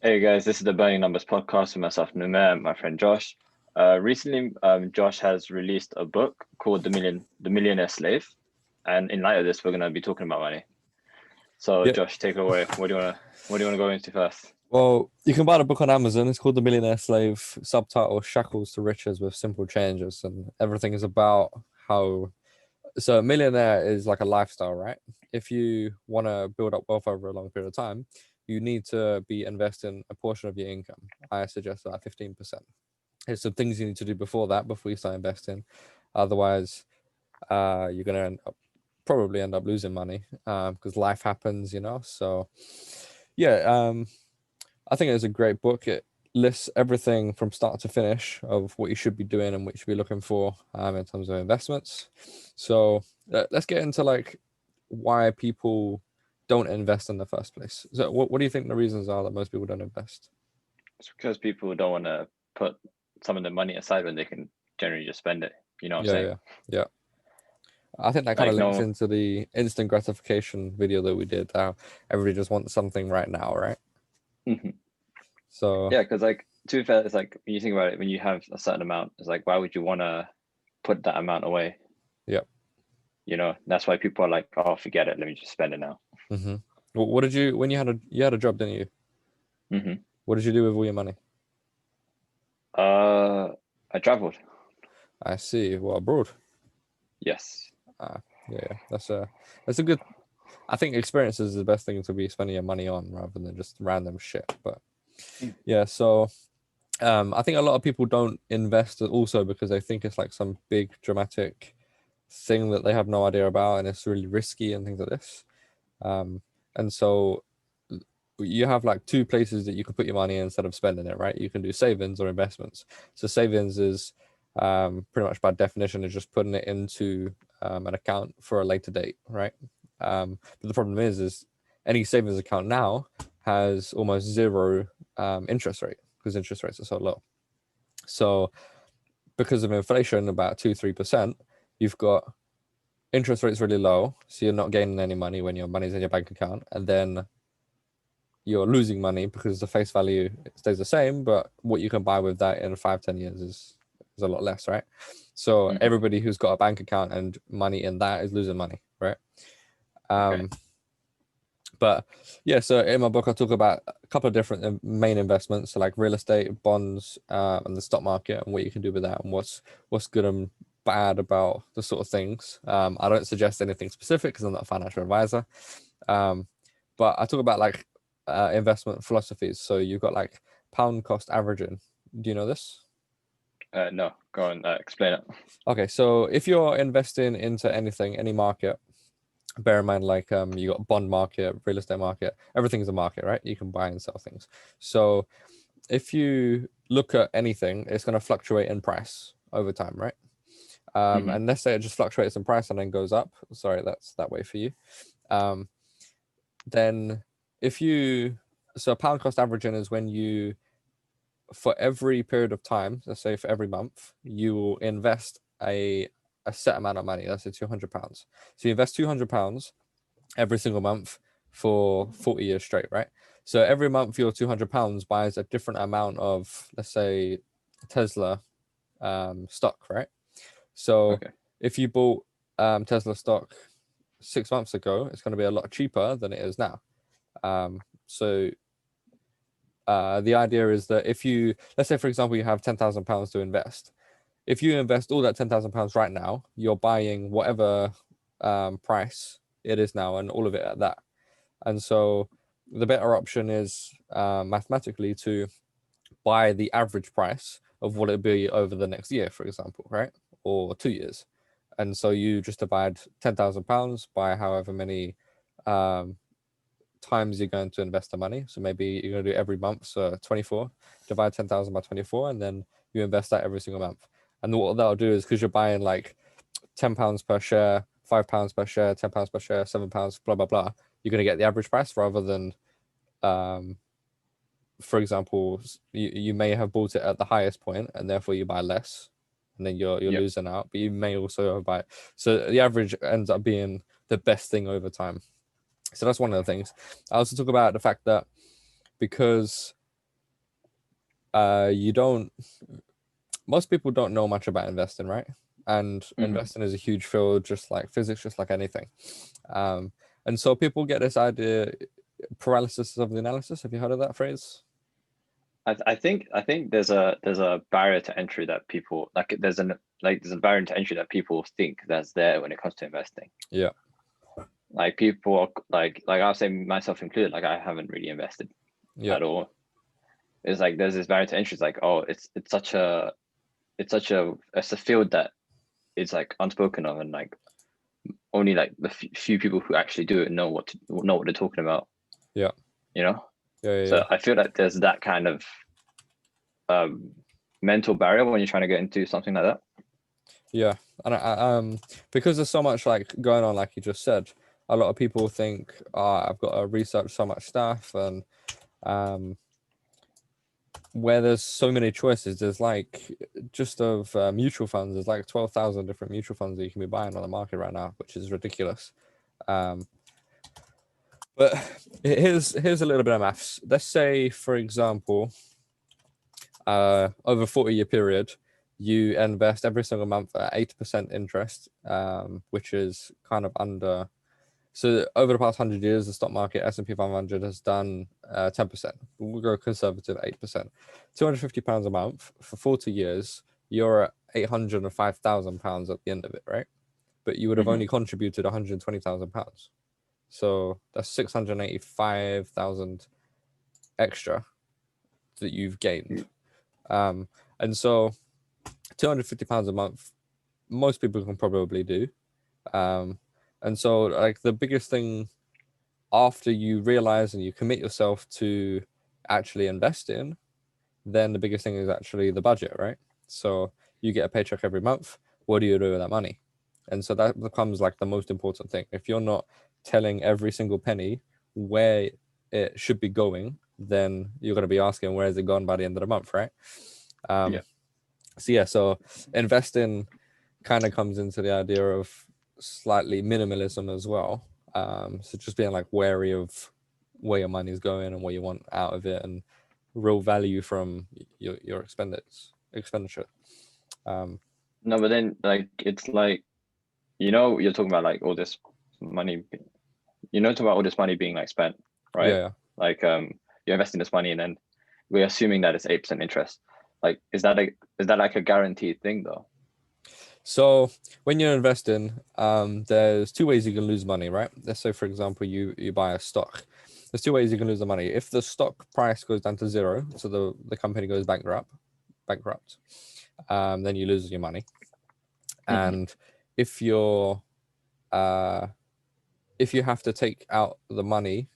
Hey guys, this is the Burning Numbers podcast with myself, Numair, and my friend Josh. Recently, Josh has released a book called The Millionaire Slave, and in light of this, we're going to be talking about money. So, Yeah. Josh, take it away. What do you want to go into first? Well, you can buy the book on Amazon. It's called The Millionaire Slave, subtitle Shackles to Riches with Simple Changes. And everything is about how. So, a millionaire is like a lifestyle, right? If you want to build up wealth over a long period of time, you need to be investing a portion of your income. I suggest about 15%. There's some things you need to do before that, before you start investing. Otherwise, you're going to probably end up losing money because life happens, So, yeah. I think it's a great book. It lists everything from start to finish of what you should be doing and what you should be looking for in terms of investments. So let's get into like why people don't invest in the first place. So what do you think the reasons are that most people don't invest? It's because people don't want to put some of the money aside when they can generally just spend it. You know what I'm Yeah, saying? yeah, yeah. I think that kind of Like, links no, into the instant gratification video that we did. How everybody just wants something right now, right? Mhm. So Yeah, because like, to be fair, it's like, when you think about it, when you have a certain amount, it's like, why would you want to put that amount away? yeah. That's why people are like, oh, forget it. Let me just spend it now. Mm-hmm. What did you when you had a job, didn't you? Hmm. What did you do with all your money? I traveled. I see. Well, abroad. Yes. Ah, yeah. That's a good. I think experiences is the best thing to be spending your money on rather than just random shit. But Mm. yeah, so I think a lot of people don't invest also because they think it's like some big dramatic thing that they have no idea about and it's really risky and things like this. Um, and so you have like two places that you can put your money in instead of spending it, right? You can do savings or investments. So savings is pretty much by definition is just putting it into an account for a later date, right? But the problem is any savings account now has almost zero interest rate because interest rates are so low. So because of inflation, about 2-3%, you've got interest rates really low, so you're not gaining any money when your money's in your bank account, and then you're losing money because the face value stays the same, but what you can buy with that in 5-10 years is a lot less, right? So Hmm. everybody who's got a bank account and money in that is losing money, right? Okay. Um, but yeah, so in my book I talk about a couple of different main investments, so like real estate, bonds, and the stock market, and what you can do with that, and what's good and bad about the sort of things. I don't suggest anything specific because I'm not a financial advisor, um, but I talk about like investment philosophies. So you've got like pound cost averaging. Do you know this? No, go on. Explain it. Okay, so if you're investing into anything, any market, bear in mind like you got bond market, real estate market, everything's a market, right? You can buy and sell things. So if you look at anything, it's going to fluctuate in price over time, right? Hmm. And let's say it just fluctuates in price and then goes up. Sorry, that's that way for you. Um, then if you so pound cost averaging is when you for every period of time, let's say for every month, you will invest a set amount of money. Let's say £200. So you invest £200 every single month for 40 years straight, right? So every month your £200 buys a different amount of, let's say, Tesla stock, right? So Okay. if you bought Tesla stock 6 months ago, it's going to be a lot cheaper than it is now. So the idea is that if you, let's say, for example, you have £10,000 to invest. If you invest all that £10,000 right now, you're buying whatever price it is now and all of it at that. And so the better option is mathematically to buy the average price of what it'd be over the next year, for example, right? Or 2 years. And so you just divide £10,000 by however many um, times you're going to invest the money. So maybe you're going to do every month. So 24, divide 10,000 by 24, and then you invest that every single month. And what that'll do is because you're buying like £10 per share, £5 per share, £10 per share, £7, blah, blah, blah, you're going to get the average price rather than, um, for example, you may have bought it at the highest point and therefore you buy less and then you're Yep. losing out, but you may also buy. So the average ends up being the best thing over time. So that's one of the things. I also talk about the fact that because you don't. Most people don't know much about investing, right? And investing is a huge field, just like physics, just like anything. And so people get this idea, paralysis of the analysis. Have you heard of that phrase? I think there's a barrier to entry that people like. There's a barrier to entry that people think that's there when it comes to investing. Yeah. Like people like I'll say myself included. Like I haven't really invested at all. It's like there's this barrier to entry. It's like, oh, it's a field that is like unspoken of, and like only like the few people who actually do it know what they're talking about. Yeah. You know. Yeah. So I feel like there's that kind of mental barrier when you're trying to get into something like that. Yeah, and because there's so much like going on, like you just said, a lot of people think, I've got to research so much stuff, and where there's so many choices, there's like just of mutual funds, there's like 12,000 different mutual funds that you can be buying on the market right now, which is ridiculous. But here's a little bit of maths. Let's say, for example, over a 40-year period, you invest every single month at 8% interest, which is kind of under. So over the past 100 years, the stock market, S&P 500 has done 10%. We'll go conservative 8%. £250 a month for 40 years, you're at £805,000 at the end of it, right? But you would have only contributed £120,000. So that's 685,000 extra that you've gained. And so £250 a month, most people can probably do. And so like the biggest thing after you realize and you commit yourself to actually invest in, then the biggest thing is actually the budget, right? So you get a paycheck every month. What do you do with that money? And so that becomes like the most important thing. If you're not telling every single penny where it should be going, then you're going to be asking, where is it gone by the end of the month, right? So investing kind of comes into the idea of slightly minimalism as well. So just being like wary of where your money is going and what you want out of it, and real value from your expenditure. No, but then like it's like, you're talking about like all this money, talking about all this money being like spent, right? Yeah. Like you're investing this money and then we're assuming that it's 8% interest. Like is that like a guaranteed thing though? So when you're investing, there's two ways you can lose money, right? Let's say, for example, you buy a stock. There's two ways you can lose the money. If the stock price goes down to zero, so the company goes bankrupt, then you lose your money. And if you have to take out the money,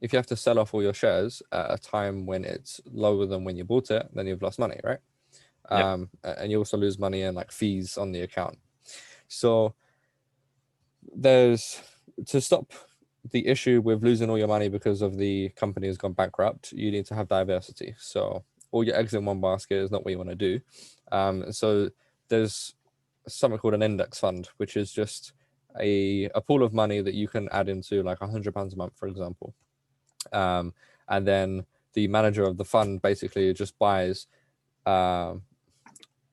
if you have to sell off all your shares at a time when it's lower than when you bought it, then you've lost money, right? And you also lose money in like fees on the account. So there's, to stop the issue with losing all your money because of the company has gone bankrupt, you need to have diversity. So all your eggs in one basket is not what you want to do. So there's something called an index fund, which is just a pool of money that you can add into, like £100 a month, for example. And then the manager of the fund basically just buys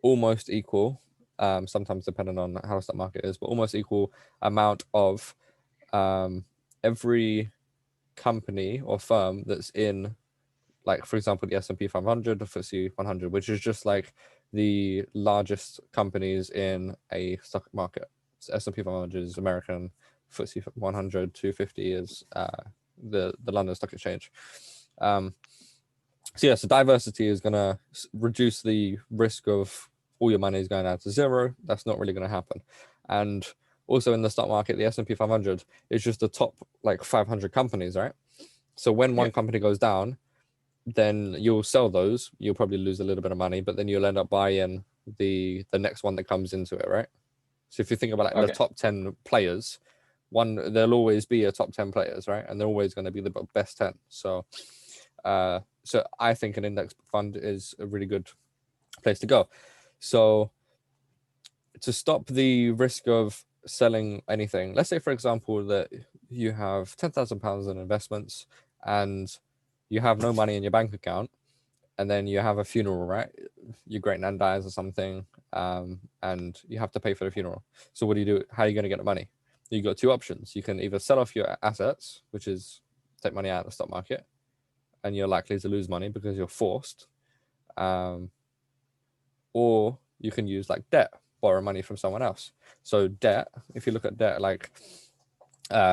almost equal, sometimes depending on how the stock market is, but almost equal amount of every company or firm that's in, like, for example, the S&P 500, the FTSE 100, which is just like the largest companies in a stock market. So S&P 500 is American, FTSE 100, 250 is the London Stock Exchange. So diversity is going to reduce the risk of all your money is going down to zero. That's not really going to happen. And also in the stock market, the S&P 500 is just the top like 500 companies, right? So when one company goes down, then you'll sell those. You'll probably lose a little bit of money, but then you'll end up buying the next one that comes into it, right? So if you think about like the top 10 players, there'll always be a top 10 players, right? And they're always going to be the best 10. So I think an index fund is a really good place to go. So to stop the risk of selling anything, let's say, for example, that you have £10,000 in investments and you have no money in your bank account, and then you have a funeral, right? Your great nan dies or something, and you have to pay for the funeral. So what do you do? How are you going to get the money? You've got two options. You can either sell off your assets, which is take money out of the stock market, and you're likely to lose money because you're forced, or you can use like debt, borrow money from someone else. So debt, if you look at debt, like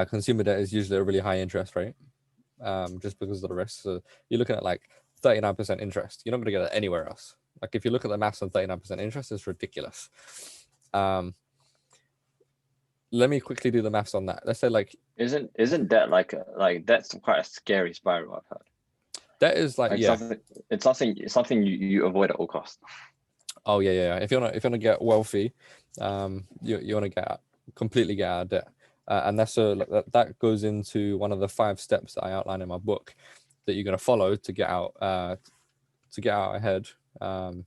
consumer debt is usually a really high interest rate, just because of the risk. So you're looking at like 39% interest. You're not going to get it anywhere else. Like if you look at the maths on 39% interest, it's ridiculous. Let me quickly do the maths on that. Let's say like isn't debt like that's quite a scary spiral, I've heard. Debt is like yeah, it's something you avoid at all costs. Oh yeah. If you want to get wealthy, you want to completely get out of debt, and that goes into one of the 5 steps that I outline in my book that you're going to follow to get out ahead, and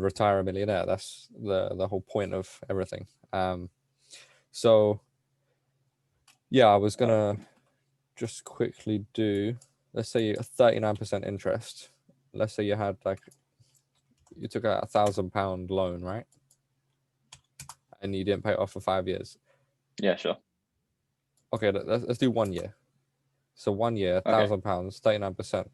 retire a millionaire. That's the whole point of everything. So yeah, I was gonna just quickly do. Let's say a 39% interest. Let's say you had you took out £1,000 loan, right? And you didn't pay it off for 5 years. Yeah, sure. Okay, let's do 1 year. So 1 year, £1,000,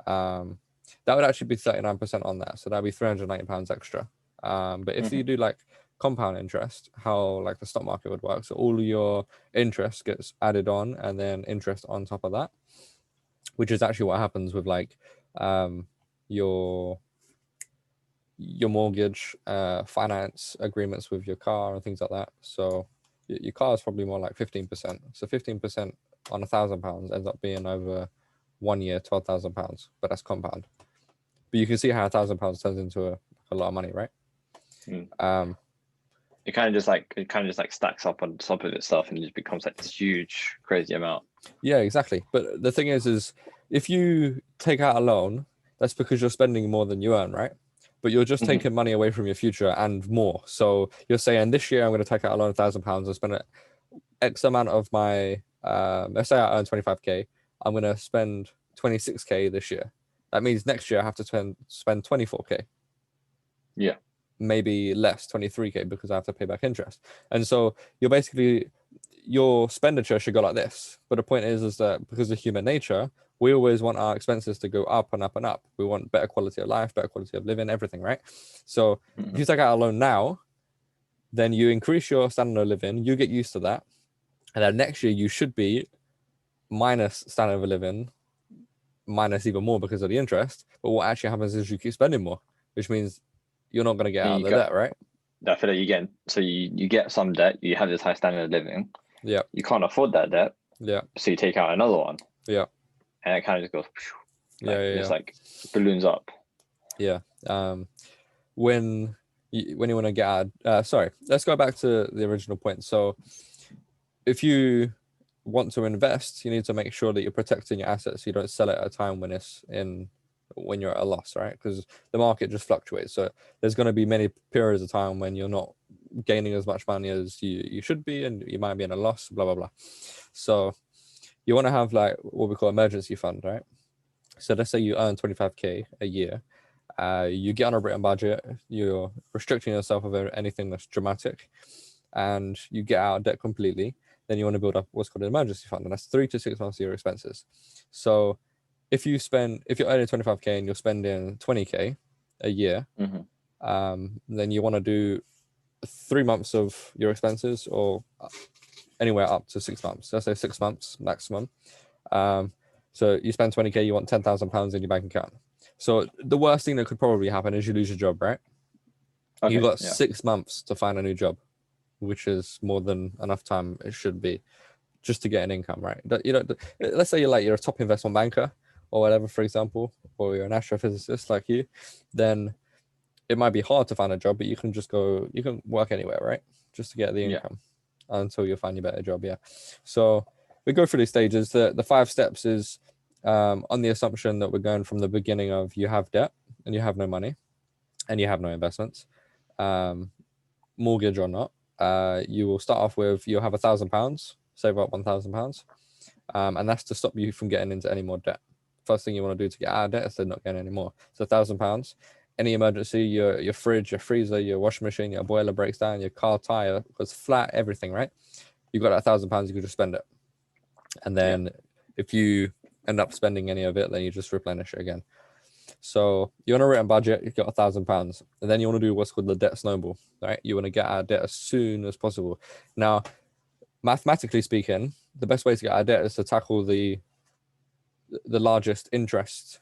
39%. That would actually be 39% on that. So that'd be £390 extra. But if you do like compound interest, how like the stock market would work, so all your interest gets added on and then interest on top of that, which is actually what happens with like your mortgage, finance agreements with your car and things like that. So your car is probably more like 15%. So 15% on £1,000 ends up being over 1 year, £12,000, but that's compound. But you can see how £1,000 turns into a lot of money, right? It kind of just like stacks up on top of itself and it just becomes like this huge, crazy amount. Yeah, exactly. But the thing is if you take out a loan, that's because you're spending more than you earn, right? But you're just taking money away from your future and more. So you're saying this year I'm going to take out a loan of £1,000 and spend X amount of my, let's say I earn 25K, I'm going to spend 26K this year. That means next year I have to spend 24K. Yeah. Maybe less, 23K, because I have to pay back interest. And so you're basically, your expenditure should go like this. But the point is that because of human nature, we always want our expenses to go up and up and up. We want better quality of life, better quality of living, everything, right? So if you take out a loan now, then you increase your standard of living, you get used to that. And then next year you should be minus standard of living, minus even more because of the interest. But what actually happens is you keep spending more, which means you're not going to get out of the debt, right? I feel like you get some debt, you have this high standard of living. Yeah. You can't afford that debt. Yeah. So you take out another one. Yeah. And it kind of just goes, it's like balloons up. Yeah. When you want to get out, sorry, let's go back to the original point. So if you want to invest, you need to make sure that you're protecting your assets. You don't sell it at a time when you're at a loss, right? Because the market just fluctuates. So there's going to be many periods of time when you're not gaining as much money as you should be, and you might be in a loss, blah, blah, blah. So you want to have like what we call emergency fund, right? So let's say you earn 25K a year. You get on a written budget, you're restricting yourself of anything that's dramatic, and you get out of debt completely. Then you want to build up what's called an emergency fund, and that's 3 to 6 months of your expenses. So if you're earning 25K and you're spending 20K a year, then you want to do 3 months of your expenses, or anywhere up to 6 months. Let's say 6 months maximum. So you spend 20K, you want £10,000 in your bank account. So the worst thing that could probably happen is you lose your job, right? Okay, you've got 6 months to find a new job, which is more than enough time it should be just to get an income, right? Let's say you're a top investment banker or whatever, for example, or you're an astrophysicist like you, then it might be hard to find a job, but you can work anywhere, right? Just to get the income until you find your better job. Yeah. So we go through these stages. The 5 steps is on the assumption that we're going from the beginning of you have debt and you have no money and you have no investments, mortgage or not. You will start off with, you'll have £1,000, save up £1,000. And that's to stop you from getting into any more debt first thing you want to do to get out of debt is to not get any more. So £1,000. Any emergency, your fridge, your freezer, your washing machine, your boiler breaks down, your car tire goes flat, everything, right? You got that £1,000, you could just spend it. And then if you end up spending any of it, then you just replenish it again. So you want a written budget, you've got £1,000, and then you want to do what's called the debt snowball, right? You want to get out of debt as soon as possible. Now, mathematically speaking, the best way to get out of debt is to tackle the largest interest.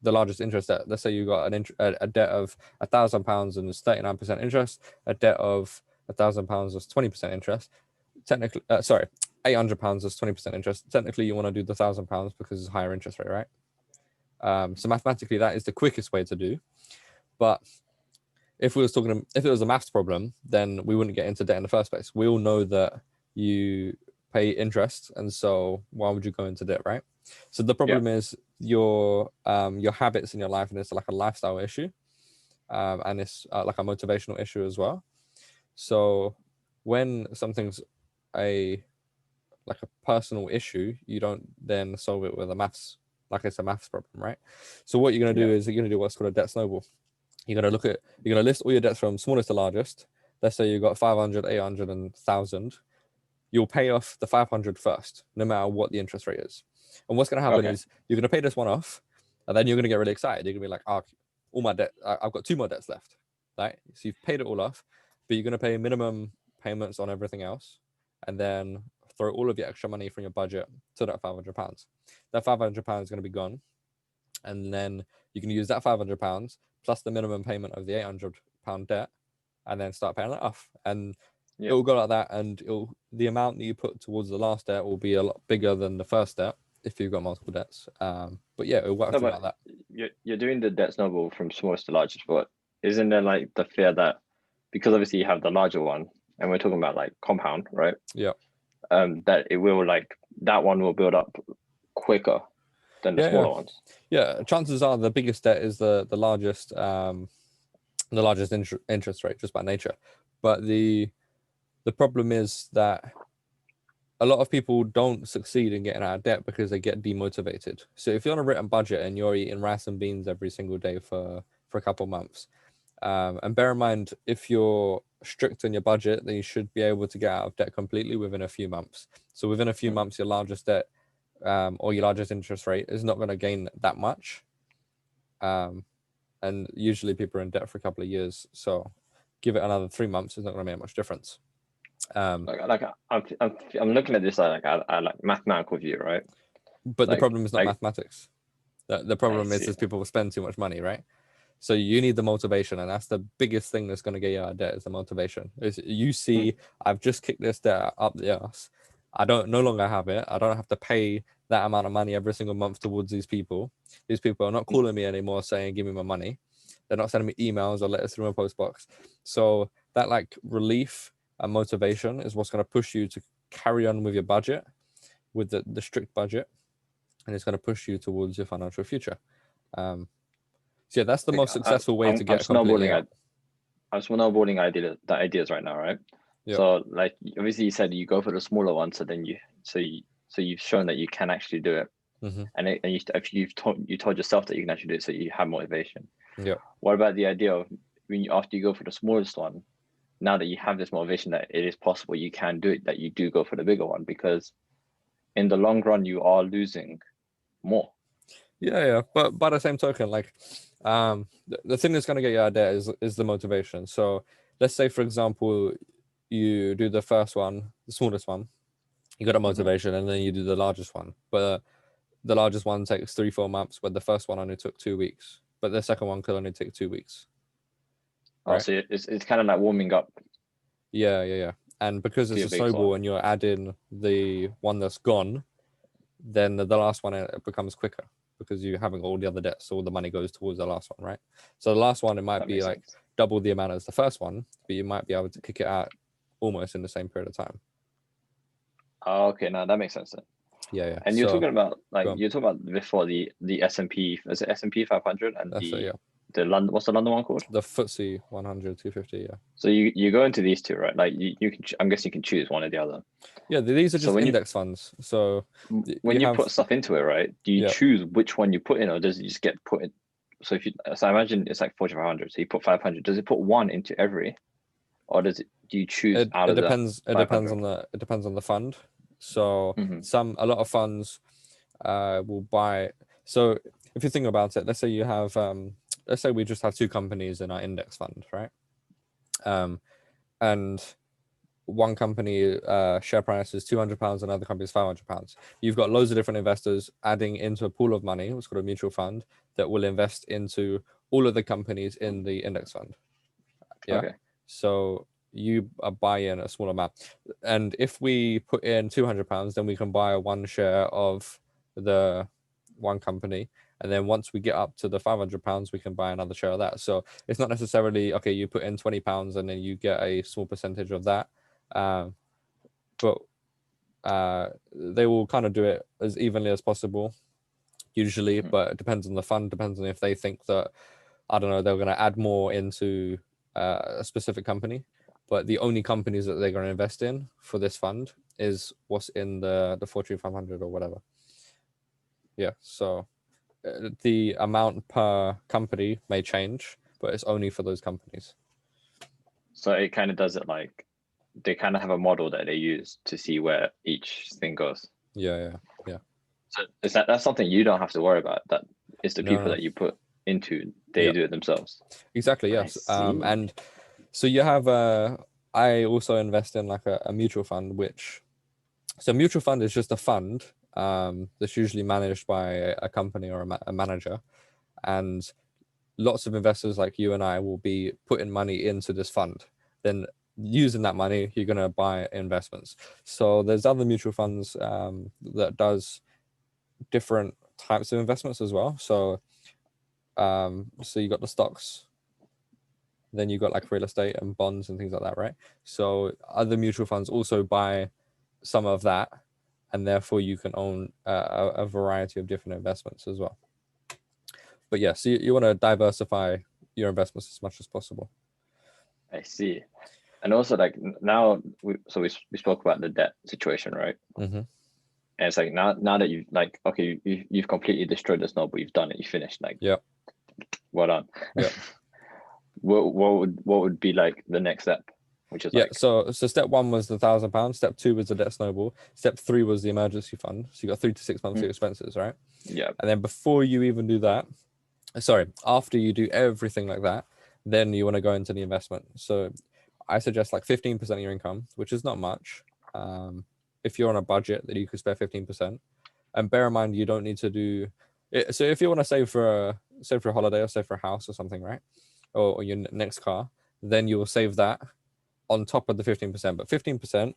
The largest interest debt. Let's say you got a debt of £1,000 and it's 39% interest. A debt of £1,000 is 20% interest. Technically, sorry, £800 is 20% interest. Technically, you want to do the £1,000 because it's a higher interest rate, right? So mathematically, that is the quickest way to do. But if it was a maths problem, then we wouldn't get into debt in the first place. We all know that you pay interest, and so why would you go into debt, right? So the problem is your habits in your life, and it's like a lifestyle issue, and it's like a motivational issue as well. So when something's a personal issue, you don't then solve it with a maths, like it's a maths problem, right? So what you're going to do is you're going to do what's called a debt snowball. You're going to list all your debts from smallest to largest. Let's say you've got 500, 800, and 1,000. You'll pay off the 500 first, no matter what the interest rate is. And what's going to happen is you're going to pay this one off, and then you're going to get really excited. You're going to be like, oh, all my debt, I've got 2 more debts left, right? So you've paid it all off, but you're going to pay minimum payments on everything else, and then throw all of your extra money from your budget to that £500. That £500 is going to be gone, and then you can use that £500 plus the minimum payment of the £800 debt, and then start paying it off. And it will go like that, and the amount that you put towards the last debt will be a lot bigger than the first debt if you've got multiple debts. But yeah, it works like that. You're doing the debt snowball from smallest to largest, but isn't there like the fear that because obviously you have the larger one, and we're talking about like compound, right? Yeah. That it will that one will build up quicker than the smaller ones. Yeah, chances are the biggest debt is the largest interest rate just by nature. But the problem is that a lot of people don't succeed in getting out of debt because they get demotivated. So if you're on a written budget and you're eating rice and beans every single day for a couple of months, and bear in mind, if you're strict on your budget, then you should be able to get out of debt completely within a few months. So within a few months, your largest debt or your largest interest rate is not going to gain that much. And usually people are in debt for a couple of years. So give it another 3 months, it's not going to make much difference. I'm looking at this like mathematical view, right? But the problem is not mathematics. The problem is people will spend too much money, right? So you need the motivation, and that's the biggest thing that's going to get you out of debt is the motivation. You see, I've just kicked this debt up the ass. I no longer have it. I don't have to pay that amount of money every single month towards these people. These people are not calling me anymore saying, give me my money. They're not sending me emails or letters through my post box. So that relief and motivation is what's going to push you to carry on with your budget, with the strict budget, and it's going to push you towards your financial future. So yeah, that's the most successful way to get completely out. I'm snowballing ideas right now, right? Yep. So obviously you said you go for the smaller one, so then you've shown that you can actually do it, and you told yourself that you can actually do it, so you have motivation. Yeah. What about the idea of after you go for the smallest one, now that you have this motivation that it is possible, you can do it, that you do go for the bigger one, because in the long run you are losing more. Yeah. But by the same token, the thing that's going to get you out of debt is the motivation. So let's say, for example, you do the first one, the smallest one, you got a motivation, and then you do the largest one. But the largest one takes 3-4 months, but the first one only took 2 weeks. But the second one could only take 2 weeks. Right? Oh, so it's kind of like warming up. Yeah. And because it's a snowball and you're adding the one that's gone, then the last one it becomes quicker because you haven't got all the other debts, so all the money goes towards the last one, right? So the last one, it might be like double the amount as the first one, but you might be able to kick it out almost in the same period of time. Oh, okay, now that makes sense then. Yeah. And you're talking about before the S&P, is it S&P 500 and the London, what's the London one called? The FTSE 100, 250, yeah. So you go into these two, right? Like you can, I'm guessing you can choose one or the other. Yeah, these are So just when index funds. So when you you have, put stuff into it, right? Do you yeah, choose which one you put in, or does it just get put in? So if you, so I imagine it's like 4,500. So you put 500. Does it put one into every, or does it? Do you choose out it of the depends. It depends 500? on the fund. So a lot of funds will buy. So if you think about it, let's say you have, let's say we just have two companies in our index fund, right? And one company share price is £200, another company is £500. You've got loads of different investors adding into a pool of money, what's called a mutual fund, that will invest into all of the companies in the index fund. Yeah. Okay. So you buy in a small amount, and if we put in £200, then we can buy one share of the one company, and then once we get up to the £500, we can buy another share of that. So it's not necessarily okay, you put in £20 and then you get a small percentage of that, but they will kind of do it as evenly as possible usually, but it depends on the fund, depends on if they think that, I don't know, they're going to add more into a specific company. But the only companies that they're going to invest in for this fund is what's in the Fortune 500 or whatever. Yeah, so the amount per company may change, but it's only for those companies. So it kind of does it like they kind of have a model that they use to see where each thing goes. Yeah. So is that's something you don't have to worry about? That is the people No. that you put into, they do it themselves. Exactly, yes. And so you have I also invest in like a mutual fund, which, so mutual fund is just a fund that's usually managed by a company or a manager, and lots of investors like you and I will be putting money into this fund. Then using that money, you're going to buy investments. So there's other mutual funds that does different types of investments as well. So so you got the stocks, then you got like real estate and bonds and things like that, right? So other mutual funds also buy some of that, and therefore you can own a variety of different investments as well. But yeah, so you want to diversify your investments as much as possible. I see. And also like now, we spoke about the debt situation, right? Mm-hmm. And it's like now that you've like, okay, you've completely destroyed the snowball, you've done it, you finished, like, Yeah. well done. Yeah. what would be like the next step? Which is like, so step one was the £1,000. Step two was the debt snowball. Step three was the emergency fund. So you got 3 to 6 months of expenses, right? yeah. And then before you even do that, after you do everything like that, then you want to go into the investment. So I suggest like 15% of your income, which is not much. If you're on a budget, that you could spare 15%. And bear in mind, you don't need to do it. So if you want to save for a holiday or save for a house or something, right? Or your next car, then you will save that on top of the 15%. But 15%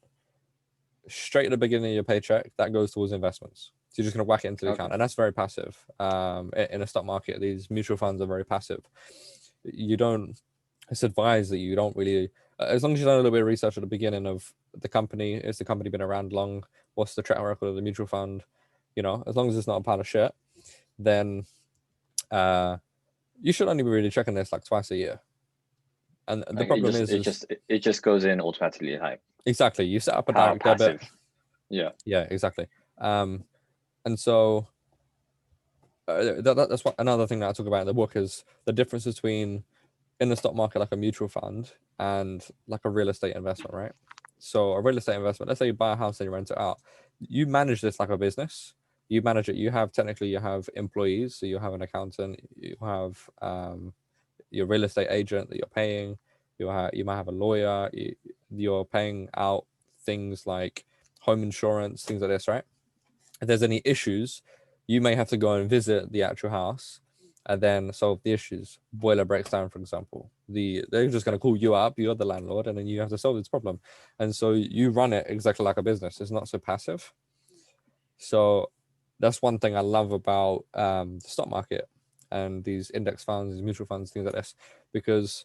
straight at the beginning of your paycheck, that goes towards investments. So you're just going to whack it into the account, and that's very passive. In a stock market, these mutual funds are very passive. It's advised that you don't really, as long as you've done a little bit of research at the beginning of the company, is the company been around long? What's the track record of the mutual fund? As long as it's not a pile of shit, then you should only be really checking this like twice a year. And the problem it just goes in automatically, like exactly, you set up a direct debit. Yeah, exactly. And so that's another thing that I talk about in the book is the difference between in the stock market like a mutual fund and like a real estate investment, right? So a real estate investment, let's say you buy a house and you rent it out, you manage this like a business. You manage it. You have employees, so you have an accountant, you have your real estate agent that you're paying, you might have a lawyer, you're paying out things like home insurance, things like this, right? If there's any issues, you may have to go and visit the actual house and then solve the issues. Boiler breaks down, for example. They're just going to call you up, you're the landlord, and then you have to solve this problem. And so you run it exactly like a business. It's not so passive. So that's one thing I love about the stock market and these index funds, these mutual funds, things like this, because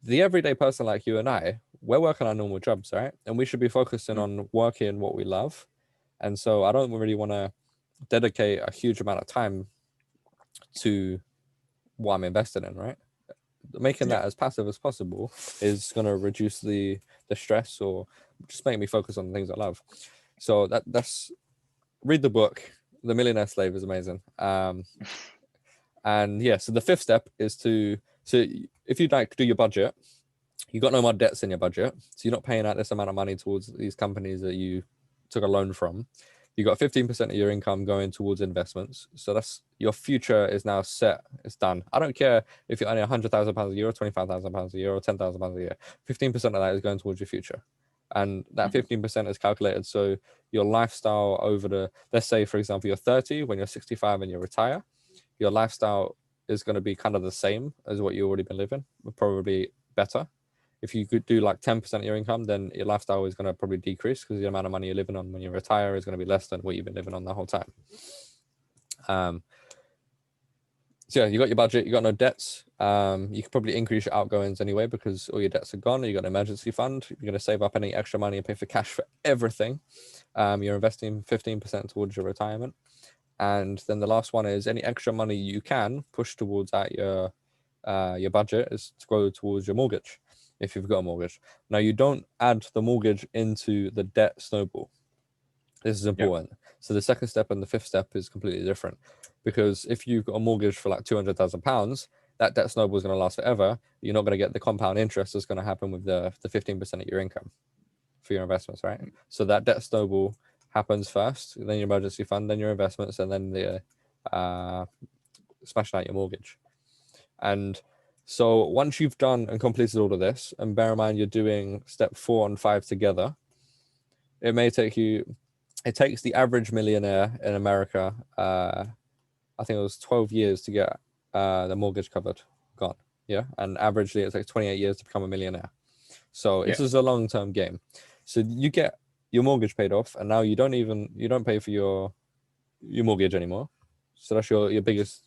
the everyday person like you and I, we're working our normal jobs, right? And we should be focusing on working what we love. And so I don't really want to dedicate a huge amount of time to what I'm invested in, right? Making that as passive as possible is going to reduce the stress or just make me focus on the things I love. So that's read the book. The Millionaire Slave is amazing. And yeah, so the fifth step is so if you like do your budget, you got no more debts in your budget, so you're not paying out this amount of money towards these companies that you took a loan from. You got 15% of your income going towards investments, so that's your future is now set. It's done. I don't care if you're earning £100,000 a year or £25,000 a year or £10,000 a year. 15% of that is going towards your future, and that 15% is calculated so your lifestyle over the, let's say for example you're 30, when you're 65 and you retire, your lifestyle is going to be kind of the same as what you already been living, but probably better. If you could do like 10% of your income, then your lifestyle is going to probably decrease because the amount of money you're living on when you retire is going to be less than what you've been living on the whole time. So yeah, you got your budget, you got no debts. You could probably increase your outgoings anyway because all your debts are gone. You got an emergency fund. You're going to save up any extra money and pay for cash for everything. You're investing 15% towards your retirement. And then the last one is any extra money you can push towards at your budget is to go towards your mortgage if you've got a mortgage. Now, you don't add the mortgage into the debt snowball. This is important. So the second step and the fifth step is completely different, because if you've got a mortgage for like £200,000, that debt snowball is going to last forever. You're not going to get the compound interest that's going to happen with the 15% of your income for your investments, right? So that debt snowball happens first, then your emergency fund, then your investments, and then the smashing out your mortgage. And so once you've done and completed all of this, and bear in mind you're doing step 4 and 5 together, it takes the average millionaire in America, I think it was 12 years to get the mortgage covered, gone. Yeah. And averagely it takes 28 years to become a millionaire. So this is a long-term game. So you get your mortgage paid off, and now you don't pay for your mortgage anymore. So that's your biggest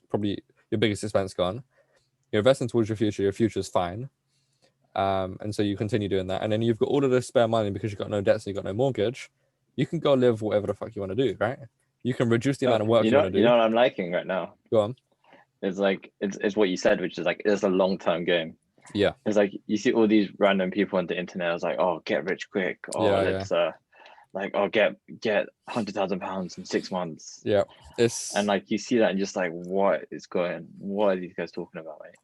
expense gone. You're investing towards your future's fine. And so you continue doing that. And then you've got all of this spare money because you've got no debts and you've got no mortgage. You can go live whatever the fuck you want to do, right? You can reduce the amount of work you want to do. You know what I'm liking right now? Go on. It's like, it's what you said, which is like, it's a long-term game. Yeah. It's like, you see all these random people on the internet. It's like, oh, get rich quick. Oh, let's like, oh, get £100,000 in 6 months. Yeah. And like, you see that and just like, what are these guys talking about, right?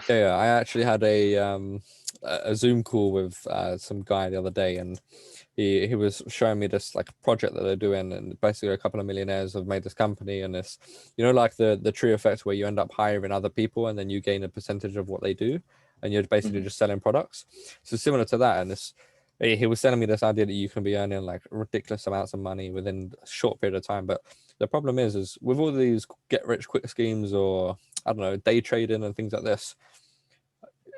Yeah. I actually had a Zoom call with some guy the other day, and he was showing me this like project that they're doing, and basically a couple of millionaires have made this company, and this, like the tree effect where you end up hiring other people and then you gain a percentage of what they do, and you're basically just selling products. So similar to that, and he was telling me this idea that you can be earning like ridiculous amounts of money within a short period of time. But the problem is with all these get rich quick schemes, or I don't know, day trading and things like this,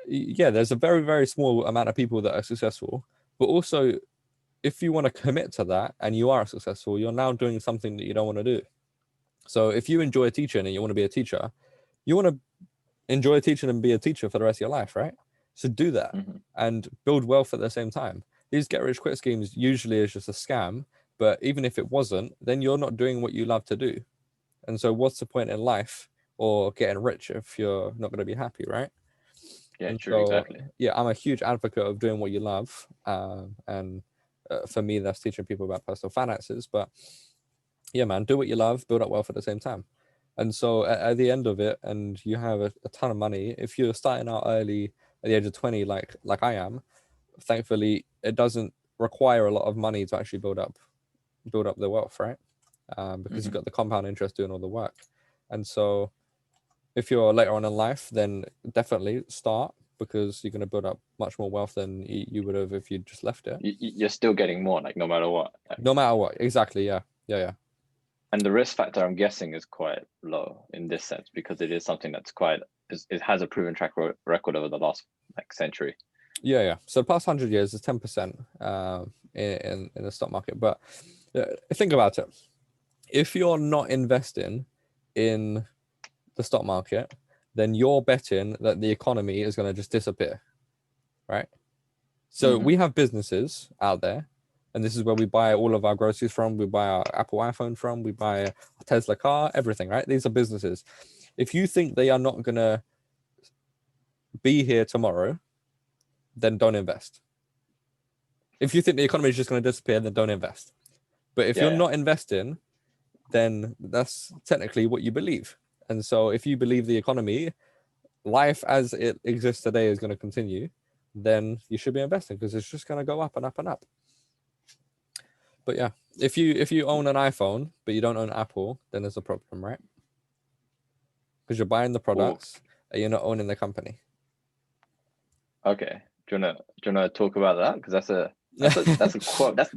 yeah, there's a very, very small amount of people that are successful. But also, if you want to commit to that and you are successful, you're now doing something that you don't want to do. So if you enjoy teaching and you want to be a teacher, you want to enjoy teaching and be a teacher for the rest of your life, right? So do that and build wealth at the same time. These get rich quick schemes usually is just a scam, but even if it wasn't, then you're not doing what you love to do. And so what's the point in life or getting rich if you're not going to be happy, right? Yeah, and true, so, exactly. Yeah, I'm a huge advocate of doing what you love. And for me, that's teaching people about personal finances. But yeah, man, do what you love, build up wealth at the same time. And so at the end of it, and you have a ton of money, if you're starting out early at the age of 20, like I am, thankfully, it doesn't require a lot of money to actually build up the wealth, right? Because you've got the compound interest doing all the work. And so if you're later on in life, then definitely start, because you're going to build up much more wealth than you would have if you just left it. You're still getting more, like no matter what. No matter what, exactly, yeah. And the risk factor, I'm guessing, is quite low in this sense, because it is something that's it has a proven track record over the last like century. Yeah. So the past 100 years is 10% in the stock market. But think about it. If you're not investing in the stock market, then you're betting that the economy is going to just disappear, right? So we have businesses out there, and this is where we buy all of our groceries from. We buy our Apple iPhone from. We buy a Tesla car, everything, right? These are businesses. If you think they are not going to be here tomorrow, then don't invest. If you think the economy is just going to disappear, then don't invest. But if you're not investing, then that's technically what you believe. And so if you believe the economy, life as it exists today is going to continue, then you should be investing because it's just going to go up and up and up. But yeah, if you own an iPhone, but you don't own Apple, then there's a problem, right? Because you're buying the products and you're not owning the company. Okay. Do you wanna talk about that? Because that's a quote. That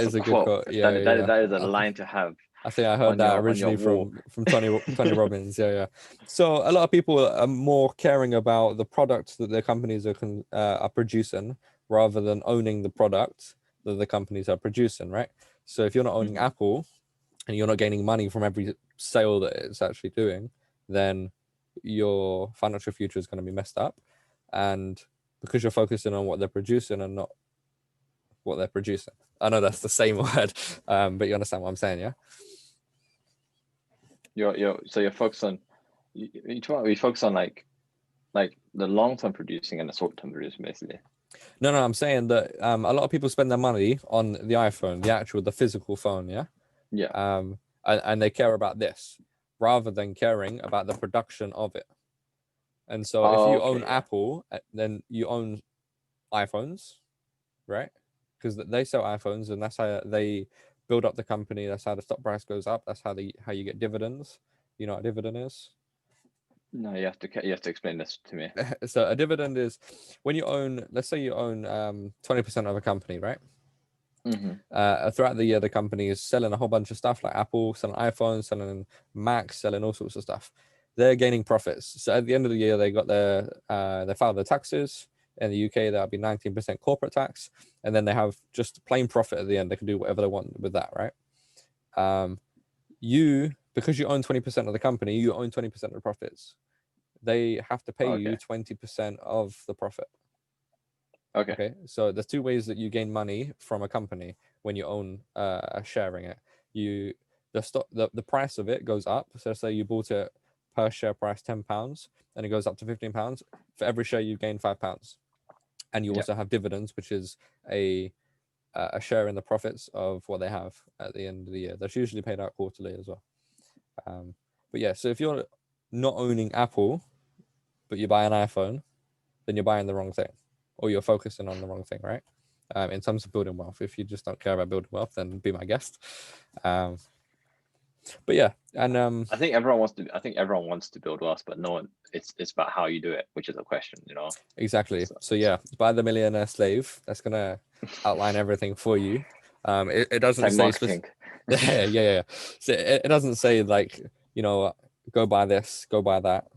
is a good quote. Yeah. That is a line to have. I think I heard that originally from Tony Robbins. Yeah. So a lot of people are more caring about the products that their companies are producing rather than owning the product that the companies are producing, right? So if you're not owning Apple and you're not gaining money from every sale that it's actually doing, then your financial future is going to be messed up. And because you're focusing on what they're producing and not what they're producing. I know that's the same word, but you understand what I'm saying, yeah? So you're focused on we focus on like the long-term producing and the short-term producing, basically. No, I'm saying that a lot of people spend their money on the iPhone, the physical phone, yeah? Yeah. And they care about this rather than caring about the production of it. And so if you own Apple, then you own iPhones, right? Because they sell iPhones and that's how they build up the company. That's how the stock price goes up. That's how you get dividends. You know what a dividend is? No, you have to explain this to me. So a dividend is when you own, let's say you own 20% of a company, right? Throughout the year, the company is selling a whole bunch of stuff like Apple, selling iPhones, selling Macs, selling all sorts of stuff. They're gaining profits. So at the end of the year, they got they file their taxes. In the UK, that'll be 19% corporate tax, and then they have just plain profit at the end. They can do whatever they want with that, right? Because you own 20% of the company, you own 20% of the profits. They have to pay you 20% of the profit. Okay. So there's two ways that you gain money from a company when you own sharing it. The price of it goes up. So say you bought it per share price £10, and it goes up to £15. For every share, you gain £5. And you also have dividends, which is a share in the profits of what they have at the end of the year. That's usually paid out quarterly as well. But yeah, so if you're not owning Apple, but you buy an iPhone, then you're buying the wrong thing, or you're focusing on the wrong thing, right? In terms of building wealth. If you just don't care about building wealth, then be my guest. But yeah, and I think everyone wants to build wealth, but no one. It's about how you do it, which is a question, you know. Exactly. So yeah, buy the Millionaire Slave. That's gonna outline everything for you. It doesn't say yeah. So it doesn't say like, you know, go buy this, go buy that,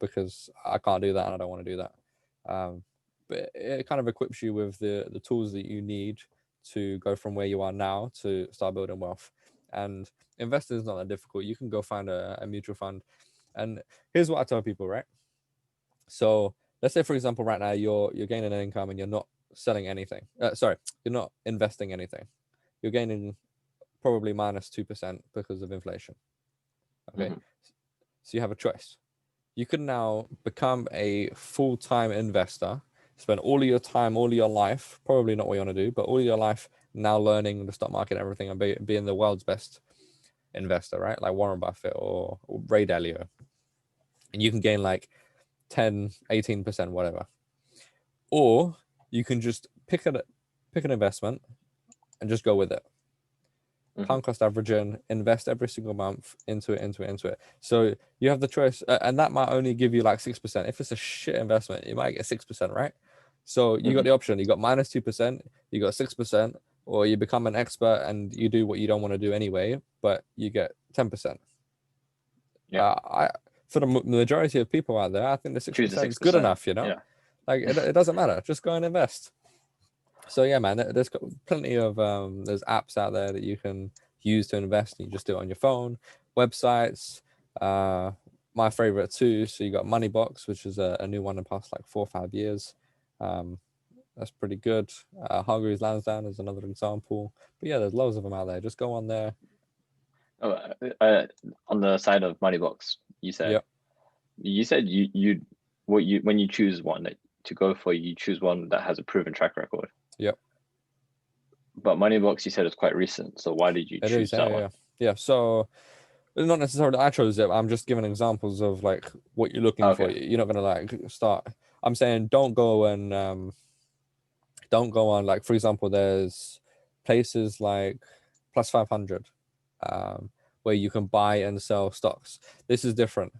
because I can't do that and I don't want to do that. But it kind of equips you with the tools that you need to go from where you are now to start building wealth. And investing is not that difficult. You can go find a mutual fund. And here's what I tell people, right? So let's say, for example, right now you're gaining an income and you're not selling anything. You're not investing anything. You're gaining probably minus 2% because of inflation. Okay. So you have a choice. You can now become a full-time investor, spend all of your time, all of your life, probably not what you want to do, but all of your life now learning the stock market and everything and being the world's best investor, right? Like Warren Buffett or Ray Dalio. And you can gain like 10, 18%, whatever. Or you can just pick an investment and just go with it. Pound cost averaging, invest every single month into it. So you have the choice, and that might only give you like 6%. If it's a shit investment, you might get 6%, right? So you got the option. You got minus 2%, you got 6%, or you become an expert and you do what you don't want to do anyway, but you get 10%. Yeah. For the majority of people out there, I think the 6% is good enough, you know? Yeah. Like it doesn't matter. Just go and invest. So yeah, man, there's got plenty of there's apps out there that you can use to invest. You just do it on your phone, websites. My favorite too. So you got Moneybox, which is a new one in the past like 4 or 5 years. That's pretty good. Hargreaves Lansdown is another example. But yeah, there's loads of them out there. Just go on there. On the side of Moneybox, you said. Yep. You said when you choose one to go for, you choose one that has a proven track record. Yep. But Moneybox, you said it's quite recent. So why did you It choose is, that yeah, one? yeah. Yeah. So not necessarily I chose it. I'm just giving examples of like what you're looking for. Okay. You're not gonna like start. I'm saying don't go on like, for example, there's places like plus 500 where you can buy and sell stocks. This is different.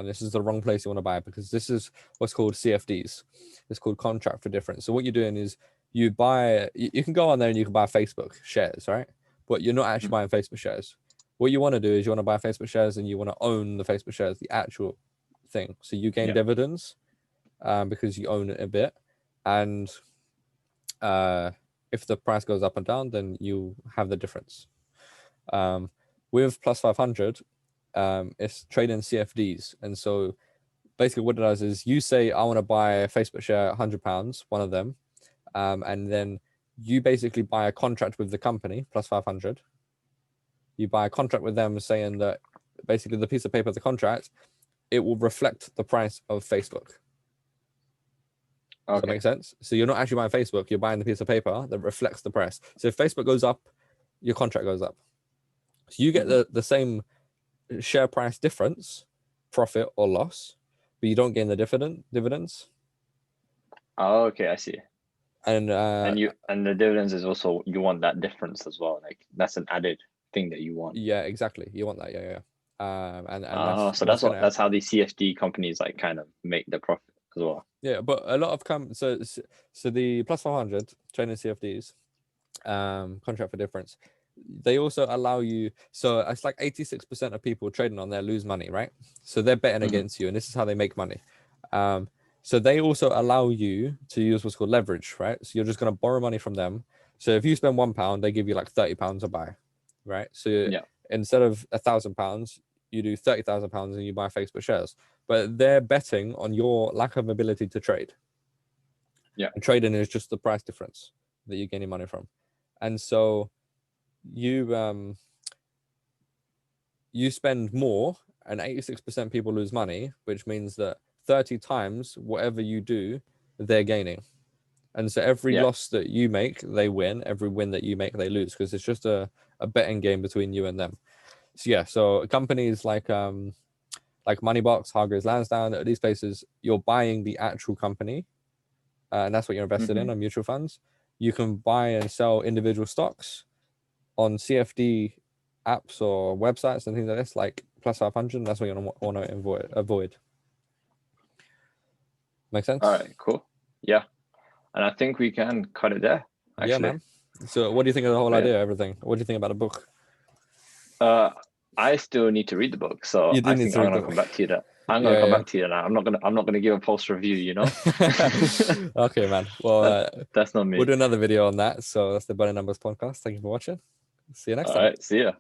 This is the wrong place you want to buy, because this is what's called CFDs. It's called contract for difference. So what you're doing is you can go on there and you can buy Facebook shares, right? But you're not actually buying Facebook shares. What you want to do is you want to buy Facebook shares and you want to own the Facebook shares, the actual thing. So you gain dividends because you own it a bit. And if the price goes up and down, then you have the difference. With plus 500, it's trading CFDs. And so basically what it does is you say, I want to buy a Facebook share, £100, one of them. And then you basically buy a contract with the company, plus 500. You buy a contract with them saying that basically the piece of paper, the contract, it will reflect the price of Facebook. Does that make sense? So you're not actually buying Facebook, you're buying the piece of paper that reflects the price. So if Facebook goes up, your contract goes up. So you get the same share price difference, profit or loss, but you don't gain the dividends. Oh, okay, I see. And the dividends is also, you want that difference as well. Like that's an added thing that you want. yeah, exactly. You want that, yeah. And So that's how the CFD companies like kind of make the profit as well. Yeah, but a lot of so the plus 500 trading CFDs, contract for difference, they also allow you, so it's like 86% of people trading on there lose money, right? So they're betting against you, and this is how they make money. So they also allow you to use what's called leverage, right? So you're just going to borrow money from them. So if you spend £1, they give you like £30 to buy, right? So instead of £1,000, you do £30,000 and you buy Facebook shares. But they're betting on your lack of ability to trade. Yeah. And trading is just the price difference that you're gaining money from. And so you spend more and 86% people lose money, which means that 30 times whatever you do, they're gaining. And so every loss that you make, they win. Every win that you make, they lose, because it's just a betting game between you and them. So yeah, so companies like Moneybox, Hargreaves Lansdown, these places, you're buying the actual company, and that's what you're invested in on mutual funds. You can buy and sell individual stocks on CFD apps or websites and things like this, like plus 500. That's what you want to avoid. Make sense? All right, cool. Yeah, and I think we can cut it there. Actually. Yeah, man. So what do you think of the whole idea, everything? What do you think about the book? I still need to read the book, so I think I'm gonna come back to you that. I'm gonna come back to you now. I'm not gonna give a post review, you know. Okay, man. Well, that's not me. We'll do another video on that. So that's the BurningNumbers podcast. Thank you for watching. See you next time. All right, see ya.